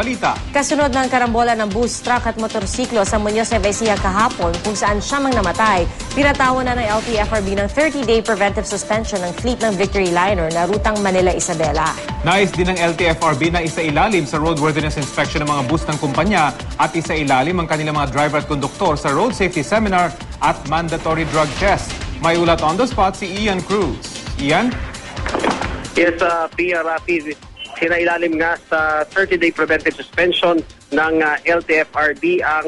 balita. Kasunod ng karambola ng bus, truck at motorsiklo sa Muñoz Ecija kahapon kung saan siya mang namatay, pinatawan na ng LTFRB ng 30-day preventive suspension ng fleet ng Victory Liner na rutang Manila-Isabela. Nais din ng LTFRB na isailalim sa roadworthiness inspection ng mga bus ng kumpanya at isailalim ang kanilang mga driver at konduktor sa road safety seminar at mandatory drug test. May ulat on the spot si Ian Cruz. Ian? Yes, Pia Rafi, sinailalim nga sa 30-day preventive suspension ng LTFRB ang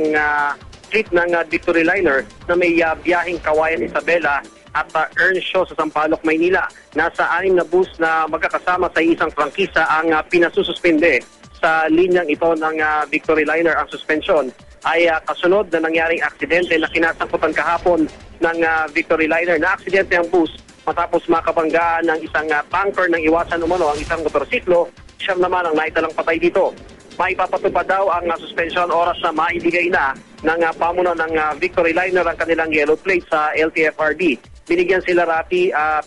fleet ng Victory Liner na may biyaheng Kawayan Isabela at Earnshaw sa Sampaloc, Maynila. Nasa 6 na bus na magkakasama sa isang prangkisa ang pinasususpende sa linyang ito ng Victory Liner. Ang suspension ay kasunod na nangyaring aksidente na kinasangkutan kahapon ng Victory Liner. Na aksidente ang bus matapos makabanggaan ng isang tanker ng iwasan umano ang isang motorsiklo. Siyam naman ang naitalang patay dito. Maipapatupad daw ang suspension oras na maibigay na ng pamuno ng Victory Liner ang kanilang yellow plate sa LTFRB. Binigyan sila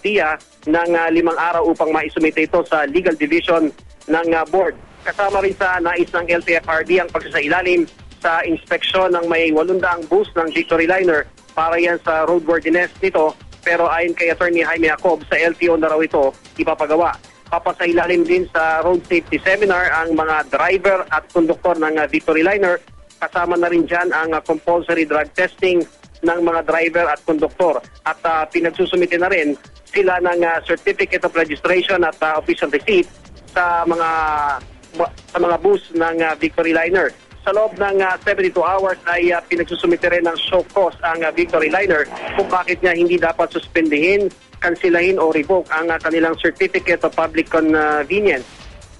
Pia ng 5 araw upang maisumite ito sa legal division ng board. Kasama rin sa nais ng LTFRB ang pagsasailalim sa inspeksyon ng may 800 bus ng Victory Liner para yan sa roadworthiness nito. Pero ayon kay Attorney Jaime Jacob, sa LTO na raw ito ipapagawa. Papasailalim din sa road safety seminar ang mga driver at konduktor ng Victory Liner. Kasama na rin dyan ang compulsory drug testing ng mga driver at konduktor. At pinagsusumite na rin sila ng certificate of registration at official receipt sa mga bus ng Victory Liner. Sa loob ng 72 hours ay pinagsusumite rin ng show cause ang Victory Liner kung bakit niya hindi dapat suspendihin, kansilahin o revoke ang kanilang Certificate of Public Convenience.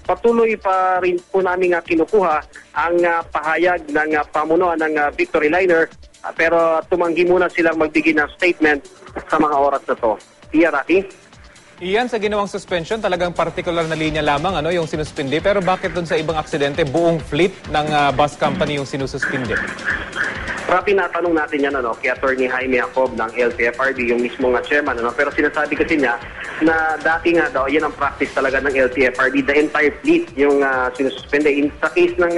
Patuloy pa rin po namin kinukuha ang pahayag ng pamunuan ng Victory Liner pero tumanggi muna silang magbigay ng statement sa mga oras na to. Pia, Rafi? Iyan, sa ginawang suspension, talagang particular na linya lamang yung sinuspindi. Pero bakit doon sa ibang aksidente, buong fleet ng bus company yung sinususpindi? Rapi, natanong natin yan kay Attorney Jaime Jacob ng LTFRB, yung mismo chairman. Pero sinasabi kasi niya na dati nga daw, yan ang practice talaga ng LTFRB, the entire fleet yung sinususpende. Sa case ng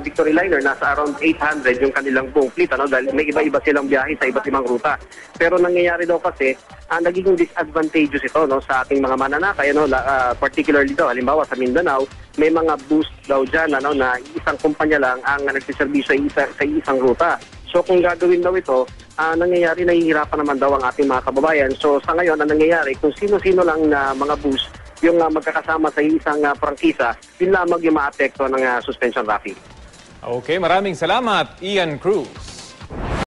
Victory Liner, nasa around 800 yung kanilang buong fleet, dahil may iba-iba silang biyahe sa iba't ibang ruta. Pero nangyayari daw kasi, nagiging disadvantageous ito sa ating mga mananakay, particularly daw, halimbawa sa Mindanao, may mga bus daw dyan na isang kumpanya lang ang nagsiservisyo sa isang ruta. So kung gagawin daw ito, nangyayari, nahihirapan naman daw ang ating mga kababayan. So sa ngayon, ang nangyayari, kung sino-sino lang na mga bus yung magkakasama sa isang prangkisa, yun lamang yung maapekto ng suspension, Rafi. Okay, maraming salamat, Ian Cruz.